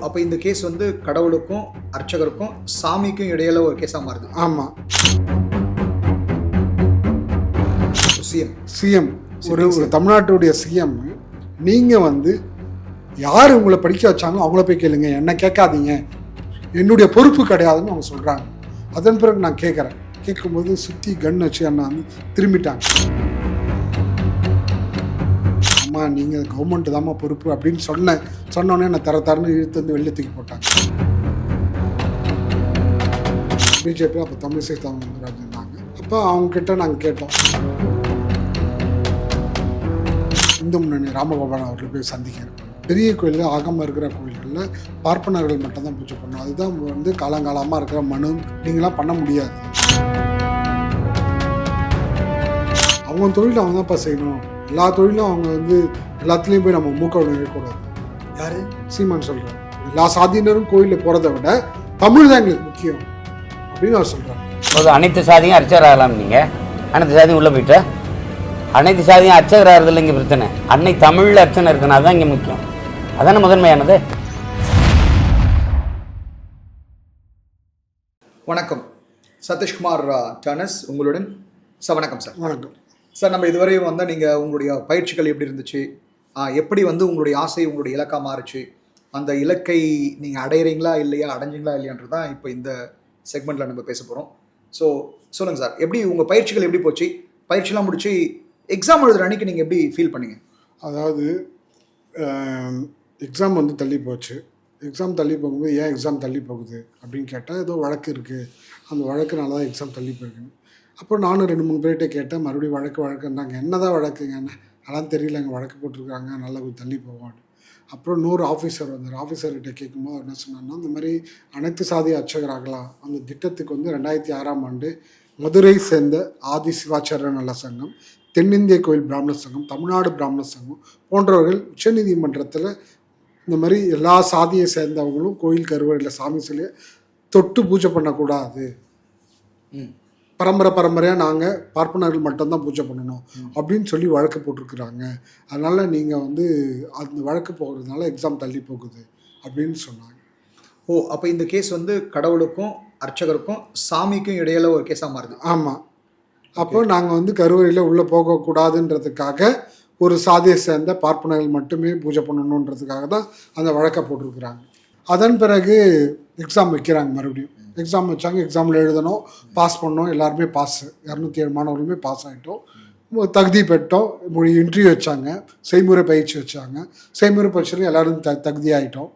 அப்போ இந்த கேஸ் வந்து கடவுளுக்கும் அர்ச்சகருக்கும் சாமிக்கும் இடையில ஒரு கேஸாக மாறுது. ஆமாம். சிஎம் ஒரு தமிழ்நாட்டுடைய சிஎம் நீங்கள் வந்து யார் உங்களை படிக்க வச்சாங்களோ அவங்கள போய் கேளுங்க, என்ன கேட்காதீங்க, என்னுடைய பொறுப்பு கிடையாதுன்னு அவங்க சொல்கிறாங்க. அதன் பிறகு நான் கேட்குறேன், கேட்கும்போது சுற்றி கன் வச்சு அண்ணா வந்து திரும்பிட்டாங்க. அம்மா நீங்கள் கவர்மெண்ட் தாம்மா பொறுப்பு அப்படின்னு சொன்னோடனே நான் தரன்னு இழுத்து வந்து வெளில தூக்கி போட்டாங்க. பிஜேபி அப்போ தமிழிசை சவுந்தரராஜன் இருந்தாங்க. அப்போ அவங்கக்கிட்ட நாங்கள் கேட்டோம், இந்து முன்னணி ராமகோபாலன் அவர்களை போய் சந்திக்கிறேன். பெரிய கோயிலில் ஆகமாக இருக்கிற கோயில்களில் பார்ப்பனர்கள் மட்டும்தான் பூஜை பண்ணணும், அதுதான் வந்து காலங்காலமாக இருக்கிற மனு, நீங்களாம் பண்ண முடியாது. அவங்க தொழில் அவங்க தான்ப்பா செய்யணும், எல்லா தொழிலும் அவங்க வந்து எல்லாத்துலேயும் போய் நம்ம மூக்க நினைக்கக்கூடாது. யாரு சீமான் சொல்கிறார், எல்லா சாதியினரும் கோயிலில் போகிறத விட தமிழ் தான் எங்களுக்கு முக்கியம் அப்படின்னு அவர் சொல்கிறார். அனைத்து சாதியும் அர்ச்சகர் ஆகலாம். நீங்கள் அனைத்து சாதியும் உள்ளே போயிட்டு அனைத்து சாதியும் அர்ச்சகர் ஆகிறதுல இங்கே பிரச்சனை. அன்னை தமிழில் அர்ச்சனை இருக்குன்னா அதுதான் இங்கே முக்கியம், அதான முதன்மையானது. வணக்கம், சதீஷ்குமார் டர்னஸ் உங்களுடன். சார் வணக்கம். சார் வணக்கம் சார். நம்ம இதுவரையும் வந்து நீங்கள் உங்களுடைய பயிற்சிகள் எப்படி இருந்துச்சு, எப்படி வந்து உங்களுடைய ஆசை உங்களுடைய இலக்காக மாறுச்சு, அந்த இலக்கை நீங்கள் அடையிறீங்களா இல்லையா, அடைஞ்சிங்களா இல்லையான்றது தான் இப்போ இந்த செக்மெண்ட்டில் நம்ம பேச போகிறோம். ஸோ சொல்லுங்கள் சார், எப்படி உங்கள் பயிற்சிகள் எப்படி போச்சு, பயிற்சிலாம் முடிச்சு எக்ஸாம் எழுதுகிற அன்றைக்கி நீங்கள் எப்படி ஃபீல் பண்ணீங்க? அதாவது எக்ஸாம் வந்து தள்ளி போச்சு. எக்ஸாம் தள்ளி போகும்போது ஏன் எக்ஸாம் தள்ளி போகுது அப்படின்னு கேட்டால், ஏதோ வழக்கு இருக்குது, அந்த வழக்குனால தான் எக்ஸாம் தள்ளி போயிருக்குன்னு. அப்போ நானும் 2-3 பேர்கிட்ட கேட்டேன், மறுபடியும் வழக்குன்னாங்க. என்ன தான் வழக்குங்க, அதெல்லாம் தெரியலங்க, வழக்கு போட்டிருக்காங்க, நல்லா கொஞ்சம் தள்ளி போவான்னு. அப்புறம் 100 ஆஃபீஸர் வந்தார். ஆஃபீஸர்கிட்ட கேட்கும்போது என்ன சொன்னாங்கன்னா, இந்த மாதிரி அனைத்து சாதி அர்ச்சகராகலாம் அந்த திட்டத்துக்கு வந்து 2006ஆம் ஆண்டு மதுரை சேர்ந்த ஆதி சிவாச்சாரிய நல சங்கம், தென்னிந்திய கோயில் பிராமண சங்கம், தமிழ்நாடு பிராமண சங்கம் போன்றவர்கள் உச்சநீதிமன்றத்தில் இந்த மாதிரி எல்லா சாதியை சேர்ந்தவங்களும் கோயில் கருவறையில் சாமி சிலையை தொட்டு பூஜை பண்ணக்கூடாது, பரம்பரையாக நாங்கள் பார்ப்பனர்கள் மட்டும்தான் பூஜை பண்ணணும் அப்படின்னு சொல்லி வழக்கு போட்டிருக்கிறாங்க. அதனால் நீங்கள் வந்து அந்த வழக்கு போகிறதுனால எக்ஸாம் தள்ளி போகுது அப்படின்னு சொன்னாங்க. ஓ, அப்போ இந்த கேஸ் வந்து கடவுளுக்கும் அர்ச்சகருக்கும் சாமிக்கும் இடையில ஒரு கேஸாக மாறுது. ஆமாம். அப்போ நாங்கள் வந்து கருவறையில் உள்ளே போகக்கூடாதுன்றதுக்காக ஒரு சாதியை சேர்ந்த பார்ப்பனர்கள் மட்டுமே பூஜை பண்ணணுன்றதுக்காக தான் அந்த வழக்கை போட்டிருக்கிறாங்க. அதன் பிறகு எக்ஸாம் வைக்கிறாங்க. மறுபடியும் எக்ஸாம் வச்சாங்க. எக்ஸாமில் எழுதணும், பாஸ் பண்ணோம். எல்லாருமே பாஸ், 207 மாணவர்களுமே பாஸ் ஆகிட்டோம், தகுதி பெற்றோம். இன்டர்வியூ வச்சாங்க, செய்முறை பயிற்சி வச்சாங்க. செய்முறை பயிற்சியில் எல்லோரும் தகுதி ஆகிட்டோம்,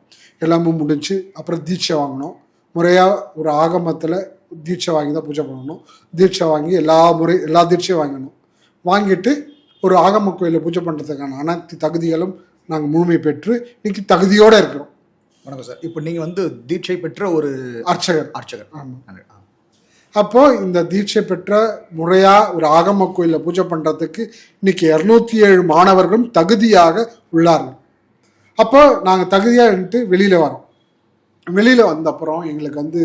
எல்லாமே முடிஞ்சு. அப்புறம் தீட்சை வாங்கினோம். முறையாக ஒரு ஆகமத்தில் தீட்சை வாங்கி தான் பூஜை பண்ணணும். தீட்சை வாங்கி எல்லா தீட்சையும் வாங்கணும். வாங்கிட்டு ஒரு ஆகம கோயிலில் பூஜை பண்ணுறதுக்கான அனைத்து தகுதிகளும் நாங்கள் முழுமை பெற்று இன்றைக்கி தகுதியோடு இருக்கிறோம். வணக்கம் சார். இப்போ நீங்கள் வந்து தீட்சை பெற்ற ஒரு அர்ச்சகர். ஆமாம். அப்போது இந்த தீட்சை பெற்ற முறையாக ஒரு ஆகம கோயிலில் பூஜை பண்ணுறதுக்கு இன்றைக்கி 207 மாணவர்களும் தகுதியாக உள்ளார்கள். அப்போ நாங்கள் தகுதியாக வெளியில் வரோம். வெளியில் வந்த அப்புறம் எங்களுக்கு வந்து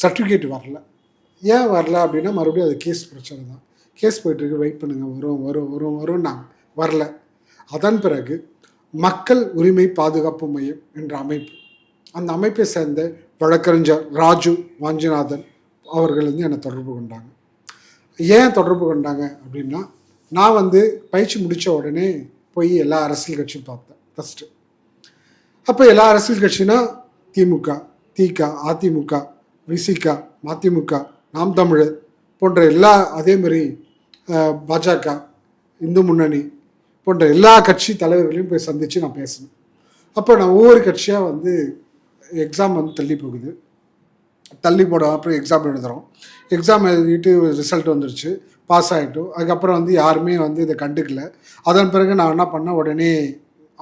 சர்டிஃபிகேட் வரல. ஏன் வரல அப்படின்னா, மறுபடியும் அது கேஸ் பிரச்சனை தான். கேஸ் போயிட்டுருக்கு, வெயிட் பண்ணுங்கள், வரும் நாங்கள் வரல. அதன் பிறகு மக்கள் உரிமை பாதுகாப்பு மையம் என்ற அமைப்பு, அந்த அமைப்பை சேர்ந்த வழக்கறிஞர் ராஜு வாஞ்சிநாதன் அவர்கள் வந்து என்னை தொடர்பு கொண்டாங்க. ஏன் தொடர்பு கொண்டாங்க அப்படின்னா, நான் வந்து பயிற்சி முடித்த உடனே போய் எல்லா அரசியல் கட்சியும் பார்த்தேன் ஃபஸ்ட்டு. அப்போ எல்லா அரசியல் கட்சினா திமுக, திக, அதிமுக, விசிக, மதிமுக, நாம் தமிழர் போன்ற எல்லா, அதே மாதிரி பாஜக, இந்து முன்னணி போன்ற எல்லா கட்சி தலைவர்களையும் போய் சந்தித்து நான் பேசினேன். அப்போ நான் ஒவ்வொரு கட்சியாக வந்து எக்ஸாம் வந்து தள்ளி போகுது, தள்ளி போட அப்புறம் எக்ஸாம் எழுதுகிறோம். எக்ஸாம் எழுதிட்டு ரிசல்ட் வந்துடுச்சு, பாஸ் ஆகிட்டோம். அதுக்கப்புறம் வந்து யாருமே வந்து இதை கண்டுக்கல. அதன் பிறகு நான் என்ன பண்ணேன், உடனே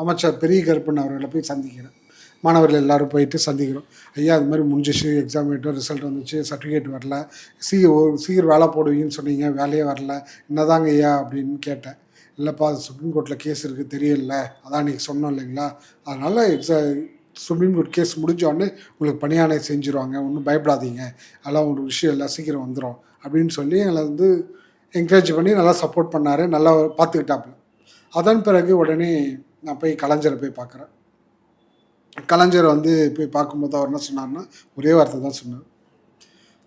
அமைச்சர் பெரிய கருப்பன் அவர்களை போய் சந்திக்கிறேன். மாணவர்கள் எல்லோரும் போயிட்டு சந்திக்கிறோம். ஐயா, அது மாதிரி முடிஞ்சிச்சு, எக்ஸாம் எழுதிட்டோம், ரிசல்ட் வந்துச்சு, சர்டிஃபிகேட் வரல, சீக்கிரம் வேலை போடுவீங்கன்னு சொன்னீங்க, வேலையே வரல, என்னதாங்க ஐயா அப்படின்னு கேட்டேன். இல்லைப்பா, சுப்ரீம் கோர்ட்டில் கேஸ் இருக்குது தெரியல, அதான் நீங்கள் சொன்னோம் இல்லைங்களா, அதனால் சுப்ரீம் கோர்ட் கேஸ் முடிஞ்சோடனே உங்களுக்கு பணியாணை செஞ்சுருவாங்க, ஒன்றும் பயப்படாதீங்க, அதெல்லாம் ஒரு விஷயம் எல்லாம் சீக்கிரம் வந்துடும் அப்படின்னு சொல்லி எங்களை வந்து என்கரேஜ் பண்ணி நல்லா சப்போர்ட் பண்ணார், நல்லா பார்த்துக்கிட்டாப்புல. அதன் பிறகு உடனே நான் போய் கலைஞரை போய் பார்க்குறேன். கலைஞர் வந்து போய் பார்க்கும்போது அவர் என்ன சொன்னார்னா ஒரே வார்த்தை தான் சொன்னார்.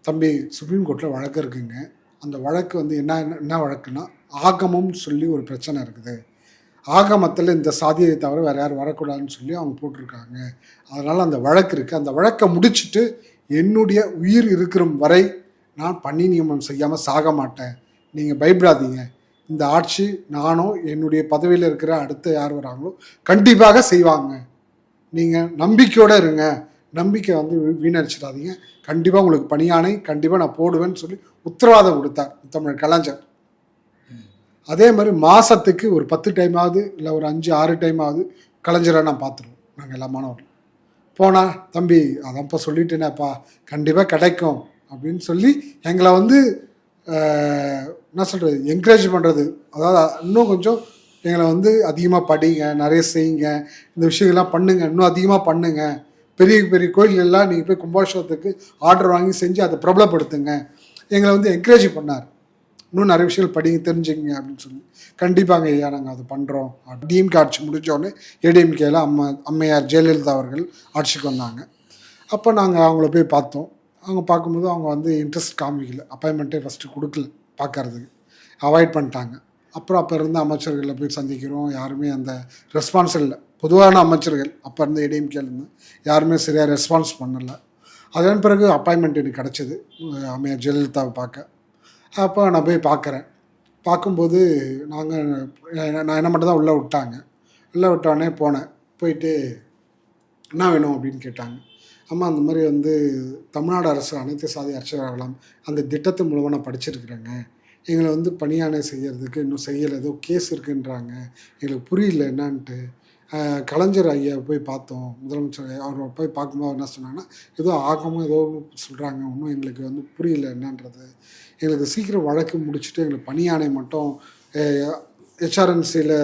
தம்பி, சுப்ரீம் கோர்ட்டில் வழக்கு இருக்குங்க. அந்த வழக்கு வந்து என்ன வழக்குன்னா, ஆகமம்னு சொல்லி ஒரு பிரச்சனை இருக்குது. ஆகமத்தில் இந்த சாதியை தவிர வேறு யாரும் வரக்கூடாதுன்னு சொல்லி அவங்க போட்டிருக்காங்க. அதனால் அந்த வழக்கு இருக்குது. அந்த வழக்கை முடிச்சுட்டு என்னுடைய உயிர் இருக்கிற வரை நான் பணி நியமனம் செய்யாமல் சாக மாட்டேன். நீங்கள் பயப்படாதீங்க. இந்த ஆட்சி நானும் என்னுடைய பதவியில் இருக்கிற அடுத்த யார் வராங்களோ கண்டிப்பாக செய்வாங்க. நீங்கள் நம்பிக்கையோடு இருங்க. நம்பிக்கை வந்து வீணடிச்சிடாதீங்க. கண்டிப்பாக உங்களுக்கு பணியானை கண்டிப்பாக நான் போடுவேன்னு சொல்லி உத்தரவாதம் கொடுத்தார் தமிழ் கலைஞர். அதே மாதிரி மாதத்துக்கு ஒரு 10 டைமாவது இல்லை ஒரு 5-6 டைமாவது கலைஞரை நான் பார்த்துருவோம். நாங்கள் எல்லா மாணவர்கள் போனால், தம்பி அதான்ப்பா சொல்லிட்டேனேப்பா, கண்டிப்பாக கிடைக்கும் அப்படின்னு சொல்லி எங்களை வந்து என்ன சொல்கிறது, என்கரேஜ் பண்ணுறது. அதாவது இன்னும் கொஞ்சம் எங்களை வந்து அதிகமாக படிங்க, நிறைய செய்யுங்க, இந்த விஷயங்கள்லாம் பண்ணுங்கள், இன்னும் அதிகமாக பண்ணுங்கள், பெரிய பெரிய கோயில்கள்லாம் நீங்கள் போய் கும்பாபிஷேகத்துக்கு ஆர்டர் வாங்கி செஞ்சு அதை பிரபலப்படுத்துங்க, எங்களை வந்து என்கரேஜ் பண்ணார். இன்னும் நிறைய விஷயங்கள் படிங்க, தெரிஞ்சுங்க அப்படின்னு சொல்லி. கண்டிப்பாங்க ஐயா, நாங்கள் அதை பண்ணுறோம். டிஎம்கே ஆட்சி முடித்தோடனே ஏடிஎம்கேல அம்மையார் ஜெயலலிதா அவர்கள் ஆட்சிக்கு வந்தாங்க. அப்போ நாங்கள் அவங்கள போய் பார்த்தோம். அவங்க பார்க்கும்போது அவங்க வந்து இன்ட்ரெஸ்ட் காமிக்கல, அப்பாயின்மெண்ட்டே ஃபஸ்ட்டு கொடுக்கல, பார்க்கறதுக்கு அவாய்ட் பண்ணிட்டாங்க. அப்புறம் அப்போ இருந்த அமைச்சர்களில் போய் சந்திக்கிறோம், யாருமே அந்த ரெஸ்பான்ஸ் இல்லை. பொதுவான அமைச்சர்கள் அப்போ இருந்த ஏடிஎம்கேலேருந்து யாருமே சரியாக ரெஸ்பான்ஸ் பண்ணலை. அதன் பிறகு அப்பாயின்மெண்ட் எனக்கு கிடச்சிது அம்மையார் ஜெயலலிதாவை பார்க்க. அப்போ நான் போய் பார்க்குறேன். பார்க்கும்போது நான் என்ன மட்டும் தான் உள்ளே விட்டாங்க. உள்ளே விட்டோடனே போனேன். போயிட்டு என்ன வேணும் அப்படின்னு கேட்டாங்க. அம்மா, அந்த மாதிரி வந்து தமிழ்நாடு அரசு அனைத்து சாதி அர்ச்சகர்களாம் அந்த திட்டத்து மூலமாக நான் படிச்சிருக்கிறேங்க. எங்களை வந்து பணியானை செய்கிறதுக்கு இன்னும் செய்யலை, ஏதோ கேஸ் இருக்குன்றாங்க, எங்களுக்கு புரியல என்னான்ட்டு. கலைஞர் ஐயா போய் பார்த்தோம், முதலமைச்சர் அவர் போய் பார்க்கும்போது என்ன சொன்னாங்கன்னா, ஏதோ ஆகமும் ஏதோ சொல்கிறாங்க, இன்னும் எங்களுக்கு வந்து புரியல என்னன்றது. எங்களுக்கு சீக்கிரம் வழக்கு முடிச்சுட்டு எங்களுக்கு பணியானை மட்டும் ஹெச்ஆர்என்சியில்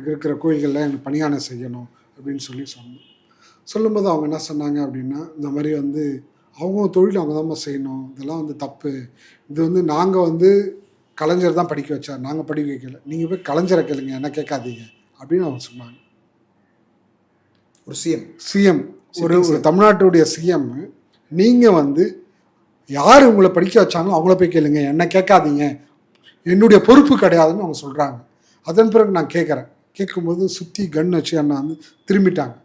இருக்கிற கோயில்களில் எங்களுக்கு பணியானை செய்யணும் அப்படின்னு சொன்னோம். சொல்லும்போது அவங்க என்ன சொன்னாங்க அப்படின்னா, இந்த மாதிரி வந்து அவங்க தொழில் அவங்க தான் செய்யணும், இதெல்லாம் வந்து தப்பு, இது வந்து நாங்கள் வந்து கலைஞர் தான் படிக்க வச்சார், நாங்கள் படிக்க வைக்கல, நீங்கள் போய் கலைஞரை கேளுங்க, என்ன கேட்காதீங்க அப்படின்னு அவங்க சொன்னாங்க. ஒரு சிஎம் ஒரு தமிழ்நாட்டுடைய சிஎம், நீங்கள் வந்து யார் உங்களை படிக்க வச்சாங்களோ அவங்கள போய் கேளுங்க, என்ன கேட்காதீங்க, என்னுடைய பொறுப்பு கிடையாதுன்னு அவங்க சொல்கிறாங்க. அதன் பிறகு நான் கேட்கும்போது சுற்றி கன் வச்சு என்னை வந்து திரும்பிட்டாங்க.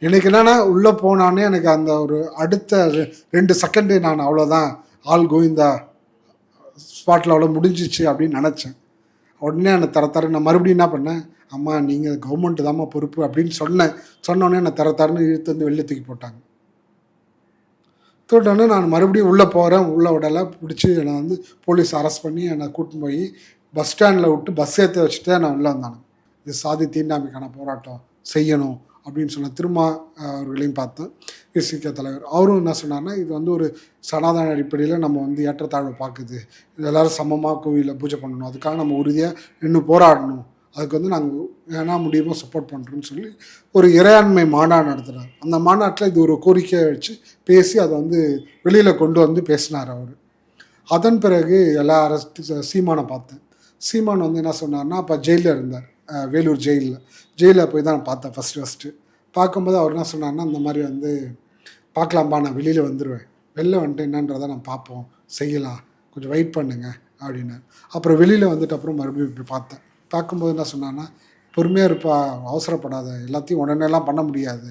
எனக்கு என்னென்னா, உள்ளே போனானே எனக்கு அந்த ஒரு அடுத்த 2 செகண்டு நான் அவ்வளோதான், ஆல் கோவிந்தா ஸ்பாட்டில் அவ்வளோ முடிஞ்சிச்சு அப்படின்னு நினச்சேன். உடனே என்னை தரன்னு நான் மறுபடியும் என்ன பண்ணேன், அம்மா நீங்கள் கவர்மெண்ட்டு தாம்மா பொறுப்பு அப்படின்னு சொன்னோடனே என்னை தரன்னு இழுத்து வந்து வெளில தூக்கி போட்டாங்க. தோட்டோன்னே நான் மறுபடியும் உள்ளே போகிறேன். உள்ளே விடலை, பிடிச்சி என்னை வந்து போலீஸ் அரெஸ்ட் பண்ணி என்னை கூட்டின்னு போய் பஸ் ஸ்டாண்டில் விட்டு பஸ் ஏற்ற வச்சுட்டு நான் உள்ளே வந்தானே. இது சாதி தீண்டாமைக்கான போராட்டம் செய்யணும் அப்படின்னு சொன்ன திரும்ப அவர்களையும் பார்த்தேன். விசிக தலைவர் அவரும் என்ன சொன்னார்னா, இது வந்து ஒரு சனாதன அடிப்படையில் நம்ம வந்து ஏற்றத்தாழ்வு பார்க்குது, இது எல்லோரும் சமமாக கோவிலில் பூஜை பண்ணணும், அதுக்காக நம்ம உறுதியாக இன்னும் போராடணும், அதுக்கு வந்து நாங்கள் ஏன்னா முடியுமோ சப்போர்ட் பண்ணுறோன்னு சொல்லி ஒரு இறையாண்மை மாநாடு நடத்துகிறார். அந்த மாநாட்டில் இது ஒரு கோரிக்கையை வச்சு பேசி அதை வந்து வெளியில் கொண்டு வந்து பேசினார் அவர். அதன் பிறகு எல்லா சீமானை பார்த்தேன். சீமான் வந்து என்ன சொன்னார்னா, அப்போ ஜெயிலில் இருந்தார், வேலூர் ஜெயிலில் போய் தான் நான் பார்த்தேன் ஃபஸ்ட்டு. பார்க்கும்போது அவர் என்ன சொன்னார்னா, இந்த மாதிரி வந்து பார்க்கலாம்ப்பா, நான் வெளியில் வந்துடுவேன், வெளில வந்துட்டு என்னன்றதை நான் பார்ப்போம், செய்யலாம், கொஞ்சம் வெயிட் பண்ணுங்க அப்படின்னார். அப்புறம் வெளியில் வந்துட்டு அப்புறம் மறுபடியும் இப்படி பார்க்கும்போது என்ன சொன்னான்னா, பொறுமையாக இருப்பா, அவசரப்படாத, எல்லாத்தையும் உடனேலாம் பண்ண முடியாது,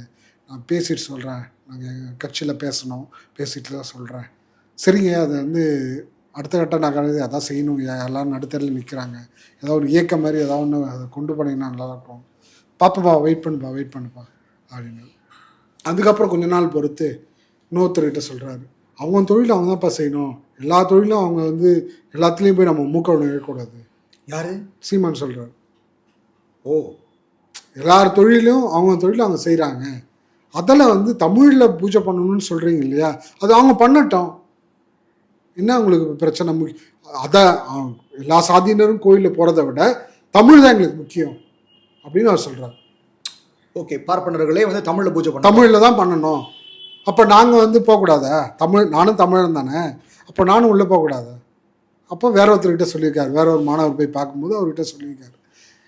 நான் பேசிட்டு சொல்கிறேன், நாங்கள் கட்சியில் பேசணும், பேசிட்டு தான் சொல்கிறேன். சரிங்க, அதை வந்து அடுத்த கட்ட நகர்வு அதான் செய்யணும், எல்லோரும் நடுத்தரில் நிற்கிறாங்க, ஏதாவது ஒரு இயக்கம் மாதிரி ஏதாவது ஒன்று அதை கொண்டு போனீங்கன்னா நல்லாயிருக்கும், பாப்பா வெயிட் பண்ணுப்பா அப்படின்னு. அதுக்கப்புறம் கொஞ்ச நாள் பொறுத்து இன்னொருத்தர்கிட்ட சொல்கிறாரு, அவங்க தொழில் அவங்க தான்ப்பா செய்யணும், எல்லா தொழிலும் அவங்க வந்து எல்லாத்துலேயும் போய் நம்ம மூக்க நுழையக்கூடாது. யார்? சீமான் சொல்கிறார். ஓ, எல்லார் தொழிலும் அவங்க தொழிலும் அவங்க செய்கிறாங்க, அதில் வந்து தமிழில் பூஜை பண்ணணும்னு சொல்கிறீங்க இல்லையா, அது அவங்க பண்ணட்டும், என்ன உங்களுக்கு பிரச்சனை? அதான் எல்லா சாதியினரும் கோயிலில் போகிறத விட தமிழ் தான் எங்களுக்கு முக்கியம் அப்படின்னு அவர் சொல்கிறார். ஓகே, பார்ப்பனர்களே வந்து தமிழில் பூஜை பண்ண, தமிழில் தான் பண்ணணும். அப்போ நாங்கள் வந்து போகக்கூடாதா? நானும் தமிழன் தானே, அப்போ நானும் உள்ளே போகக்கூடாதா? அப்போ வேற ஒருத்தர்கிட்ட சொல்லியிருக்காரு, வேற ஒரு மாணவர் போய் பார்க்கும்போது அவர்கிட்ட சொல்லியிருக்காரு,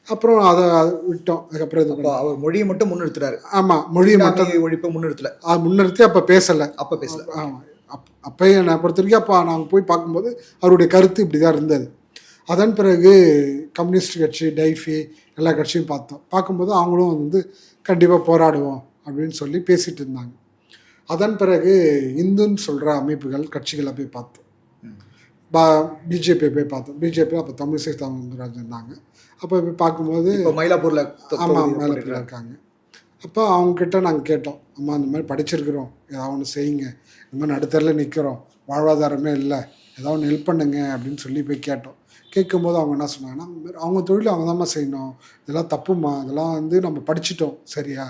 அப்புறம் அதை விட்டோம். அதுக்கப்புறம் இது அப்போ அவர் மொழியை மட்டும் முன்னிறுத்துறாரு, ஆமாம், மொழியை மட்டும் தீண்டாமை ஒழிப்பை முன்னிறுத்தல, முன்னிறுத்தி அப்போ பேசலை. அப்ப பேசல. அப்போ என்னை பொறுத்த வரைக்கும் அப்போ நாங்கள் போய் பார்க்கும்போது அவருடைய கருத்து இப்படி தான் இருந்தது. அதன் பிறகு கம்யூனிஸ்ட் கட்சி, டைஃபி எல்லா கட்சியும் பார்க்கும்போது அவங்களும் வந்து கண்டிப்பாக போராடுவோம் அப்படின்னு சொல்லி பேசிகிட்டு இருந்தாங்க. அதன் பிறகு இந்துன்னு சொல்கிற அமைப்புகள், கட்சிகளை போய் பார்த்தோம். பிஜேபி போய் பார்த்தோம். பிஜேபி அப்போ தமிழிசை சவுந்தரராஜன் இருந்தாங்க. அப்போ போய் பார்க்கும்போது மயிலாப்பூர்ல ஆமாம் மேலத்தில் இருக்காங்க. அப்போ அவங்கக்கிட்ட நாங்கள் கேட்டோம், அம்மா இந்த மாதிரி படிச்சிருக்கிறோம், ஏதாவது ஒன்று செய்யுங்க, இந்த மாதிரி நடுத்தரில் நிற்கிறோம், வாழ்வாதாரமே இல்லை, ஏதாவது ஒன்று ஹெல்ப் பண்ணுங்க அப்படின்னு சொல்லி போய் கேட்டோம். கேட்கும்போது அவங்க என்ன சொன்னாங்கன்னா, அவங்க தொழில் அவங்க தான்மா செய்யணும், இதெல்லாம் தப்புமா, இதெல்லாம் வந்து நம்ம படிச்சிட்டோம் சரியா,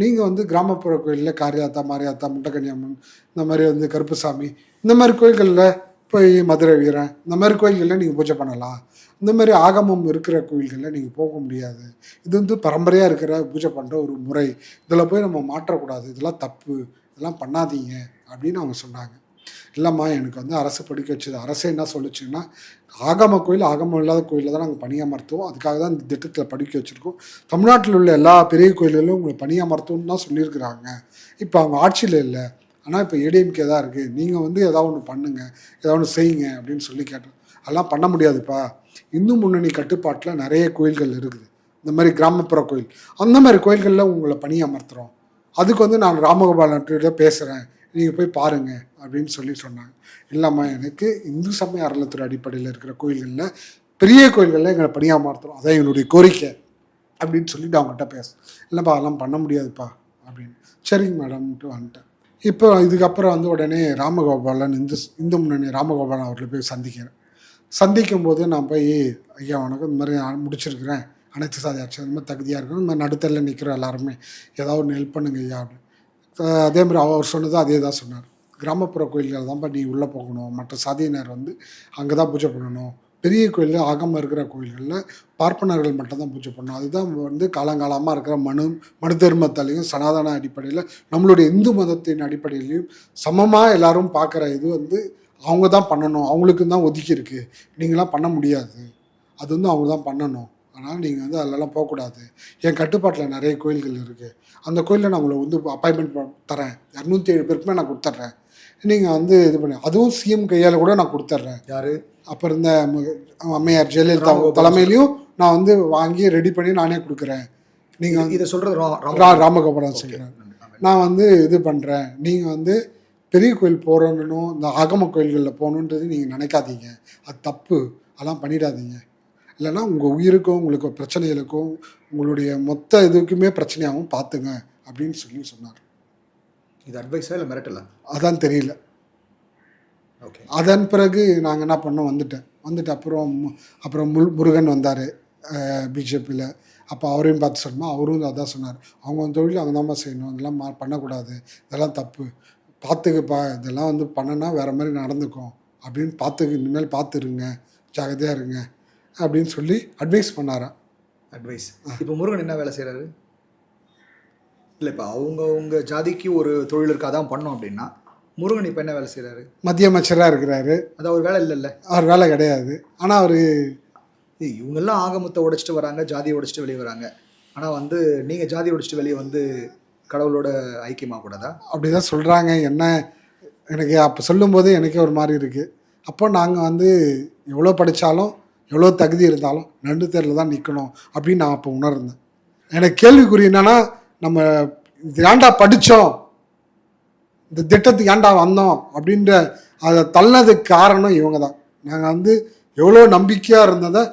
நீங்கள் வந்து கிராமப்புற கோயிலில் காரியாத்தா, மாரியாத்தா, முண்டக்கன்னியம்மன், இந்த மாதிரி வந்து கருப்புசாமி, இந்த மாதிரி கோயில்களில் போய் மதுரை வீரன், இந்த மாதிரி கோயில்களில் நீங்கள் பூஜை பண்ணலாம். இந்த மாதிரி ஆகமம் இருக்கிற கோயில்களில் நீங்கள் போக முடியாது. இது வந்து பரம்பரையாக இருக்கிற பூஜை பண்ணுற ஒரு முறை, இதில் போய் நம்ம மாற்றக்கூடாது, இதெல்லாம் தப்பு, இதெல்லாம் பண்ணாதீங்க அப்படின்னு அவங்க சொன்னாங்க. இல்லைம்மா, எனக்கு வந்து அரசு படிக்க வச்சது, அரசே என்ன சொல்லிச்சுன்னா, ஆகம கோயில், ஆகமம் இல்லாத கோயிலில் தான் நாங்கள் பணியமர்த்துவோம், அதுக்காக தான் இந்த திட்டத்தில் படிக்க வச்சுருக்கோம், தமிழ்நாட்டில் உள்ள எல்லா பெரிய கோயில்களிலும் உங்களை பணியமர்த்துவோம்னு தான் சொல்லியிருக்கிறாங்க. இப்போ அவங்க ஆட்சியில் இல்லை, ஆனால் இப்போ ஏடிஎம்கே தான் இருக்குது, நீங்கள் வந்து ஏதாவது ஒன்று பண்ணுங்கள், ஏதாவது ஒன்று செய்யுங்க அப்படின்னு சொல்லி கேட்டோம். அதெல்லாம் பண்ண முடியாதுப்பா, இந்து முன்னணி கட்டுப்பாட்டில் நிறைய கோயில்கள் இருக்குது, இந்த மாதிரி கிராமப்புற கோயில், அந்த மாதிரி கோயில்களில் உங்களை பணியமர்த்துகிறோம், அதுக்கு வந்து நான் ராமகோபாலன்கிட்ட பேசுகிறேன், நீங்கள் போய் பாருங்கள் அப்படின்னு சொல்லி சொன்னாங்க. இல்லைம்மா, எனக்கு இந்து சமய அறநிலையத்துறை அடிப்படையில் இருக்கிற கோயில்களில், பெரிய கோயில்களில் எங்களை பணியமர்த்துகிறோம், அதான் எங்களுடைய கோரிக்கை அப்படின்னு சொல்லிட்டு அவங்ககிட்ட இல்லைப்பா அதெல்லாம் பண்ண முடியாதுப்பா அப்படின்னு. சரிங்க மேடம்ட்டு வந்துட்டேன். இப்போ இதுக்கப்புறம் வந்து உடனே ராமகோபாலன், இந்து முன்னணி ராமகோபாலன் அவர்களை போய் சந்திக்கும் போது நான் போய், ஐயா வணக்கம், இந்த மாதிரி நான் முடிச்சிருக்கிறேன், அனைத்து சாதி ஆட்சி இந்த மாதிரி தகுதியாக இருக்கணும், இந்த மாதிரி நடுத்தரில் நிற்கிறோம் எல்லாருமே, ஏதாவது ஒன்று ஹெல்ப் பண்ணுங்க ஐயா அப்படின்னு. அதே மாதிரி அவர் சொன்னது அதே தான் சொன்னார். கிராமப்புற கோயில்கள் தான்ப்பா நீ உள்ளே போகணும், மற்ற சாதியினர் வந்து அங்கே தான் பூஜை பண்ணணும், பெரிய கோயிலில் ஆகமம் இருக்கிற கோயில்களில் பார்ப்பனர்கள் மட்டும்தான் பூஜை பண்ணணும், அதுதான் வந்து காலங்காலமாக இருக்கிற மனு தர்மத்தாலையும் சனாதன அடிப்படையில் நம்மளுடைய இந்து மதத்தின் அடிப்படையிலையும் சமமாக எல்லாரும் பார்க்குற இது வந்து அவங்க தான் பண்ணணும், அவங்களுக்கு தான் ஒதுக்கி இருக்குது, நீங்களாம் பண்ண முடியாது, அது வந்து அவங்க தான் பண்ணணும், அதனால் நீங்கள் வந்து அதிலலாம் போகக்கூடாது, என் கட்டுப்பாட்டில் நிறைய கோயில்கள் இருக்குது, அந்த கோயிலில் நான் உங்களை வந்து அப்பாயின்மெண்ட் தரேன், 207 பேருக்குமே நான் கொடுத்துட்றேன், நீங்கள் வந்து இது பண்ணி, அதுவும் சிஎம் கையால் கூட நான் கொடுத்துட்றேன். யார் அப்போ இருந்த அம்மையார் ஜெயலலிதா தலைமையிலையும் நான் வந்து வாங்கி ரெடி பண்ணி நானே கொடுக்குறேன். நீங்கள் இதை சொல்கிறது ராமகோபாலன் சொல்கிறேன், நான் வந்து இது பண்ணுறேன், நீங்கள் வந்து பெரிய கோயில் போகிறோன்னு, இந்த ஆகம கோயில்களில் போகணுன்றது நீங்கள் நினைக்காதீங்க, அது தப்பு, அதெல்லாம் பண்ணிடாதீங்க, இல்லைன்னா உங்கள் உயிருக்கும் உங்களுக்கு பிரச்சனைகளுக்கும் உங்களுடைய மொத்த இதுக்குமே பிரச்சனையாகவும் பார்த்துங்க அப்படின்னு சொன்னார். இது அட்வைஸா இல்லை மிரட்டலா? அதான் தெரியல. ஓகே. அதன் பிறகு நாங்கள் என்ன பண்ணோம், வந்துட்டு அப்புறம் முருகன் வந்தார் பிஜேபியில். அப்போ அவரையும் பார்த்து சொன்னோம், அவரும் அதான் சொன்னார், அவங்க தொழில் அவங்க தான் செய்யணும், இதெல்லாம் பண்ணக்கூடாது, இதெல்லாம் தப்பு, பார்த்துக்குப்பா, இதெல்லாம் வந்து பண்ணனா வேறு மாதிரி நடந்துக்கும் அப்படின்னு இனிமேல் பார்த்துருங்க, ஜாகிரதையாக இருங்க அப்படின்னு சொல்லி அட்வைஸ் பண்ணாராம். அட்வைஸ். இப்போ முருகன் என்ன வேலை செய்கிறாரு? இல்லை, இப்போ அவங்க ஜாதிக்கு ஒரு தொழில் இருக்கா தான் பண்ணோம் அப்படின்னா, முருகன் இப்போ என்ன வேலை செய்கிறாரு? மத்திய அமைச்சராக இருக்கிறாரு. அது அவர் வேலை இல்லைல்ல? அவர் வேலை கிடையாது. ஆனால் அவர் இவங்கெல்லாம் ஆகமத்தை உடைச்சிட்டு வராங்க, ஜாதியை உடைச்சிட்டு வெளியே வராங்க, ஆனால் வந்து நீங்கள் ஜாதி உடைச்சிட்டு வெளியே வந்து கடவுளோட ஐக்கியமாக கூடாதா? அப்படி தான் சொல்கிறாங்க. எனக்கு அப்போ சொல்லும்போது எனக்கே ஒரு மாதிரி இருக்குது. அப்போ நாங்கள் வந்து எவ்வளோ படித்தாலும் எவ்வளோ தகுதி இருந்தாலும் நடு தேரில் தான் நிற்கணும் அப்படின்னு நான் அப்போ உணர்ந்தேன். எனக்கு கேள்விக்குறி என்னன்னா, நம்ம ஏன்டா படித்தோம், இந்த திட்டத்துக்கு ஏன்டா வந்தோம் அப்படின்ற அதை தள்ளதுக்கு காரணம் இவங்க தான். நாங்கள் வந்து எவ்வளோ நம்பிக்கையாக இருந்ததை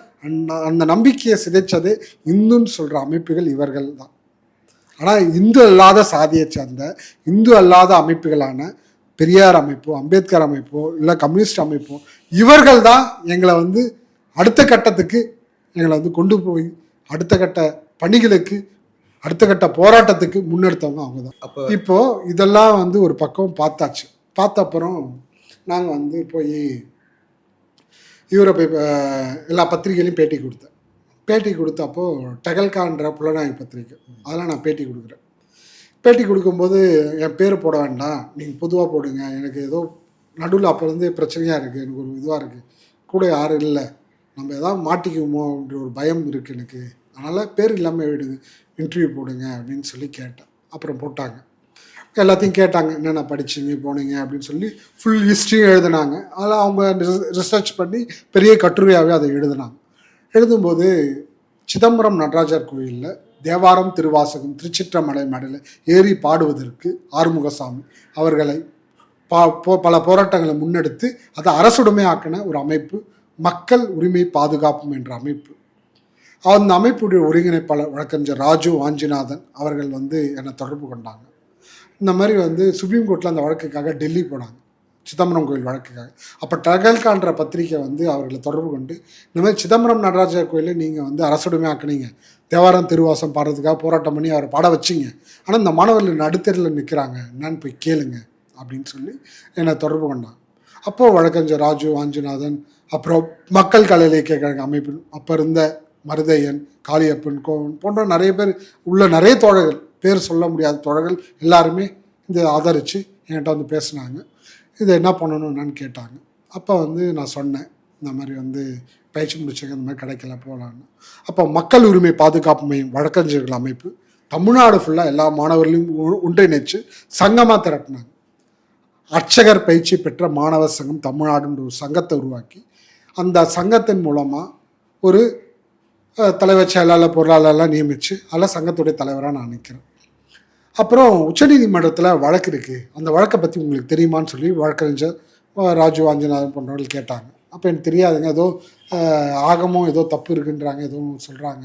அந்த நம்பிக்கையை சிதைச்சது இந்துன்னு சொல்கிற அமைப்புகள் இவர்கள் தான். ஆனால் இந்து அல்லாத சாதியை சேர்ந்த இந்து அல்லாத அமைப்புகளான பெரியார் அமைப்போ, அம்பேத்கர் அமைப்போ, இல்லை கம்யூனிஸ்ட் அமைப்போ, இவர்கள் தான் எங்களை வந்து அடுத்த கட்டத்துக்கு எங்களை வந்து கொண்டு போய் அடுத்த கட்ட பணிகளுக்கு, அடுத்த கட்ட போராட்டத்துக்கு முன்னெடுத்தவங்க அவங்க தான். அப்போ இப்போது இதெல்லாம் வந்து ஒரு பக்கம் பார்த்தாச்சு. பார்த்த அப்புறம் நாங்கள் வந்து போய் இவரை போய் எல்லா பத்திரிகையிலையும் பேட்டி கொடுத்தப்போ டெகல்கான்ற புலனாய்வு பத்திரிக்கை, அதெல்லாம் நான் பேட்டி கொடுக்குறேன். பேட்டி கொடுக்கும்போது என் பேர் போட வேண்டாம், நீங்கள் பொதுவாக போடுங்க, எனக்கு ஏதோ நடுவில் அப்போலேருந்து பிரச்சனையாக இருக்குது, எனக்கு ஒரு இதுவாக இருக்குது, கூட யாரும் இல்லை, நம்ம எதாவது மாட்டிக்குவோமோ அப்படின்ற ஒரு பயம் இருக்குது எனக்கு அதனால் பேர் இல்லாமல் எழுதுங்க, இன்டர்வியூ போடுங்க அப்படின்னு சொல்லி கேட்டேன். அப்புறம் போட்டாங்க. எல்லாத்தையும் கேட்டாங்க, என்னென்ன படிச்சிங்க போனீங்க அப்படின்னு சொல்லி ஃபுல் ஹிஸ்ட்ரியும் எழுதினாங்க. அதில் அவங்க ரிசர்ச் பண்ணி பெரிய கட்டுரையாகவே அதை எழுதினாங்க. எழுதும்போது சிதம்பரம் நடராஜர் கோயிலில் தேவாரம் திருவாசகம் திருச்சிற்றமலை மடையில் ஏறி பாடுவதற்கு ஆறுமுகசாமி அவர்களை பல போராட்டங்களை முன்னெடுத்து அதை அரசுடைமை ஆக்கின ஒரு அமைப்பு மக்கள் உரிமை பாதுகாப்பும் என்ற அமைப்பு. அந்த அமைப்புடைய ஒருங்கிணைப்பாளர் வழக்கறிஞர் ராஜு வாஞ்சிநாதன் அவர்கள் என்னை தொடர்பு கொண்டாங்க. இந்த மாதிரி சுப்ரீம் கோர்ட்டில் அந்த வழக்குக்காக டெல்லி போனாங்க, சிதம்பரம் கோயில் வழக்குக்காக. அப்போ டகல்கான்ற பத்திரிக்கை அவர்களை தொடர்பு கொண்டு, இந்த மாதிரி சிதம்பரம் நடராஜர் கோயிலில் நீங்கள் அரசுடைமை ஆக்கினீங்க, தேவாரம் திருவாசம் பாடுறதுக்காக போராட்டம் பண்ணி அவரை பாட வச்சிங்க, ஆனால் இந்த மாணவர்கள் நடுத்தரில் நிற்கிறாங்க, என்னன்னு போய் கேளுங்க அப்படின்னு சொல்லி என்னை தொடர்பு கொண்டாங்க. அப்போது வழக்கறிஞர் ராஜு வாஞ்சிநாதன், அப்புறம் மக்கள் கலை இலக்கிய கழக அமைப்பு அப்போ இருந்த மருதையன், காளியப்பன், கோவன் போன்ற நிறைய பேர் உள்ள நிறைய தோழர்கள், பேர் சொல்ல முடியாத தோழர்கள் எல்லாருமே இதை ஆதரித்து என்கிட்ட பேசினாங்க. இதை என்ன பண்ணணும் என்னன்னு கேட்டாங்க. அப்போ நான் சொன்னேன், இந்த மாதிரி பயிற்சி முடிச்சங்க, இந்த மாதிரி கிடைக்கல போகலான்னு. அப்போ மக்கள் உரிமை பாதுகாப்பு மையம் வழக்கறிஞர்கள் அமைப்பு தமிழ்நாடு ஃபுல்லாக எல்லா மாணவர்களையும் ஒன்றிணைச்சு சங்கமாக திரட்டினாங்க. அர்ச்சகர் பயிற்சி பெற்ற மாணவர் சங்கம் தமிழ்நாடுன்ற ஒரு சங்கத்தை உருவாக்கி, அந்த சங்கத்தின் மூலமாக ஒரு தலைவர் செயலாளர் பொருளாளர்லாம் நியமித்து அதில் சங்கத்துடைய தலைவராக நான் நிற்கிறேன். அப்புறம் உச்சநீதிமன்றத்தில் வழக்கு இருக்குது, அந்த வழக்கை பற்றி உங்களுக்கு தெரியுமான்னு சொல்லி வழக்கறிஞர் ராஜு வாஞ்சிநாதன் போன்றவர்கள் கேட்டாங்க. அப்போ எனக்கு தெரியாதுங்க, ஏதோ ஆகமும் ஏதோ தப்பு இருக்குன்றாங்க, ஏதோ சொல்கிறாங்க,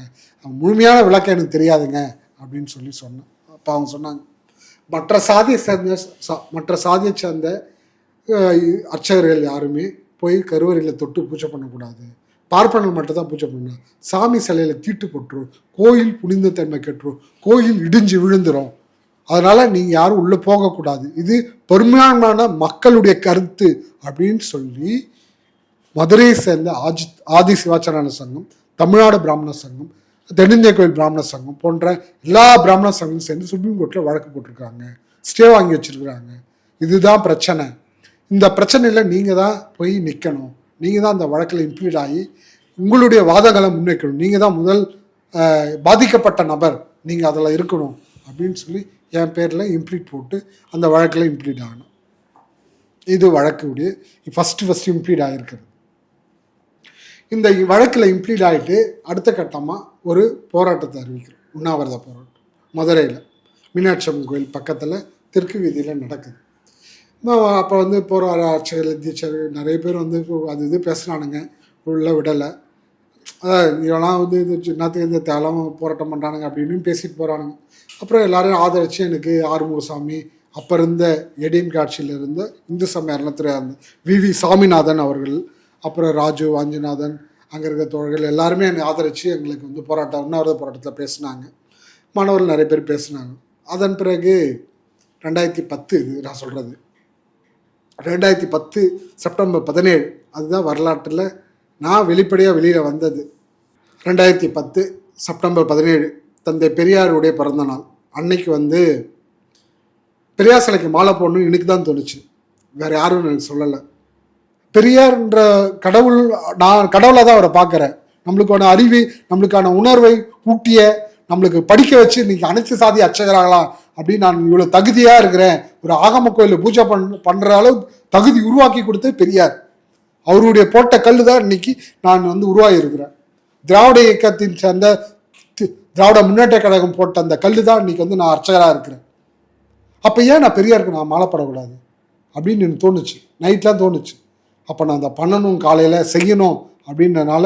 முழுமையான விளக்கம் எனக்கு தெரியாதுங்க அப்படின்னு சொல்லி சொன்னேன். அப்போ அவங்க சொன்னாங்க, மற்ற சாதியை சேர்ந்த அர்ச்சகர்கள் யாருமே போய் கருவறையில் தொட்டு பூஜை பண்ணக்கூடாது, பார்ப்பனர்கள் மட்டும் தான் பூஜை பண்ணணும், சாமி சிலையில் தீட்டு போட்டுரும், கோயில் புனித தன்மை கட்டுரும், கோயில் இடிஞ்சு விழுந்துடும், அதனால் நீங்கள் யாரும் உள்ளே போகக்கூடாது, இது பெரும்பான்மையான மக்களுடைய கருத்து அப்படின்னு சொல்லி மதுரையை சேர்ந்த ஆதி சிவாச்சாரிய சங்கம், தமிழ்நாடு பிராமண சங்கம், தென்னிந்திய கோயில் பிராமண சங்கம் போன்ற எல்லா பிராமண சங்கமும் சேர்ந்து சுப்ரீம் கோர்ட்டில் வழக்கு போட்டிருக்காங்க, ஸ்டே வாங்கி வச்சுருக்குறாங்க. இதுதான் பிரச்சனை, இந்த பிரச்சனையில் நீங்கள் தான் போய் நிற்கணும், நீங்கள் தான் அந்த வழக்கில் இம்ப்ளீட் ஆகி உங்களுடைய வாதங்களை முன்வைக்கணும், நீங்கள் தான் முதல் பாதிக்கப்பட்ட நபர், நீங்கள் அதில் இருக்கணும் அப்படின்னு சொல்லி என் பேரில் இம்ப்ளீட் போட்டு அந்த வழக்கில் இம்ப்ளீட் ஆகணும். இது வழக்குடைய ஃபஸ்ட்டு இம்ப்ளீட் ஆகிருக்கிறது. இந்த வழக்கில் இம்ப்ளீட் ஆகிட்டு அடுத்த கட்டமாக ஒரு போராட்டத்தை அறிவிக்கிறோம், உண்ணாவிரத போராட்டம் மதுரையில் மீனாட்சி அம்மன் கோயில் பக்கத்தில் தெற்கு வீதியில் நடக்குது. அப்போ போகிற ஆட்சிகள் தீட்சர்கள் நிறைய பேர் அது இது பேசுனானுங்க, உள்ள விடலை. அதான் இதெல்லாம் இது சின்னத்துக்கு இந்த தேலம் போராட்டம் பண்ணுறானுங்க அப்படின்னு பேசிட்டு போகிறானுங்க. அப்புறம் எல்லாரும் ஆதரித்து எனக்கு ஆறுமுகசாமி, அப்போ இருந்த எடிஎம் காட்சியில் இருந்த இந்து சமய அறநிலையத்துறை வி சாமிநாதன் அவர்கள், அப்புறம் ராஜு வாஞ்சிநாதன், அங்கே இருக்க தோழர்கள் எல்லாருமே என்னை ஆதரித்து எங்களுக்கு உண்ணாவிரத போராட்டத்தில் பேசினாங்க. மாணவர்கள் நிறைய பேர் பேசினாங்க. அதன் பிறகு 2010, இது நான் சொல்கிறது 2010 செப்டம்பர் 17, அதுதான் வரலாற்றில் நான் வெளிப்படையாக வெளியில் வந்தது. 2010 செப்டம்பர் 17 தந்தை பெரியாருடைய பிறந்த நாள் அன்னைக்கு பெரியார் சிலைக்கு மாலை போடணும்னு எனக்கு தான் தோணுச்சு, வேறு யாரும் எனக்கு சொல்லலை. பெரியார்ன்ற கடவுள், நான் கடவுளாக தான் அவரை பார்க்குறேன். நம்மளுக்கான அறிவு, நம்மளுக்கான உணர்வை ஊட்டிய, நம்மளுக்கு படிக்க வச்சு இன்றைக்கி அனைத்து சாதி அர்ச்சகராகலாம் அப்படின்னு நான் இவ்வளோ தகுதியாக இருக்கிறேன், ஒரு ஆகம கோயிலில் பூஜை பண்ணுற அளவு தகுதி உருவாக்கி கொடுத்து பெரியார். அவருடைய போட்ட கல் தான் இன்னைக்கு நான் உருவாகி இருக்கிறேன். திராவிட இயக்கத்தின் சேர்ந்த திராவிட முன்னேற்ற கழகம் போட்ட அந்த கல் தான் இன்னைக்கு நான் அர்ச்சகராக இருக்கிறேன். அப்போ ஏன் நான் பெரியாருக்கு நான் மாலைப்படக்கூடாது அப்படின்னு எனக்கு தோணுச்சு, நைட்லாம் தோணுச்சு. அப்போ நான் அதை பண்ணணும், காலையில் செய்யணும் அப்படின்றனால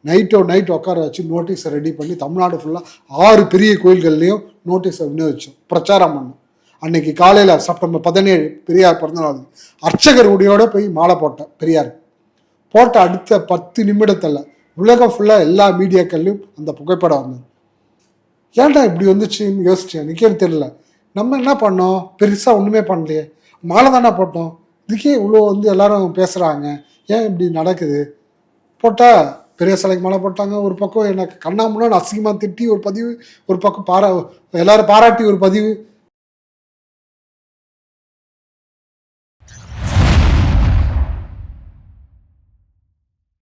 நைட் உட்கார வச்சு நோட்டீஸை ரெடி பண்ணி தமிழ்நாடு ஃபுல்லாக 6 பெரிய கோயில்கள்லேயும் நோட்டீஸை விநியோகிச்சோம், பிரச்சாரம் பண்ணோம். அன்னைக்கு காலையில் செப்டம்பர் 17 பெரியார் பிறந்தநாள், அர்ச்சகர் உடையோடு போய் மாலை போட்டேன் பெரியார். போட்ட அடுத்த 10 நிமிடத்தில் உலகம் ஃபுல்லாக எல்லா மீடியாக்கள்லையும் அந்த புகைப்படம் வந்தது. ஏன்டா இப்படி வந்துச்சுன்னு யோசிச்சேன், எனக்கே தெரியல. நம்ம என்ன பண்ணோம், பெருசாக ஒன்றுமே பண்ணலையே, மாலை தானே போட்டோம், இதுக்கே இவ்வளோ எல்லாரும் பேசுகிறாங்க, ஏன் இப்படி நடக்குது? போட்டால் பெரிய சிலைக்கு மாலை போட்டாங்க. ஒரு பக்கம் எனக்கு கண்ணாமுன்னா அசிங்கமாக திட்டி ஒரு பதிவு, ஒரு பக்கம் எல்லாரும் பாராட்டி ஒரு பதிவு,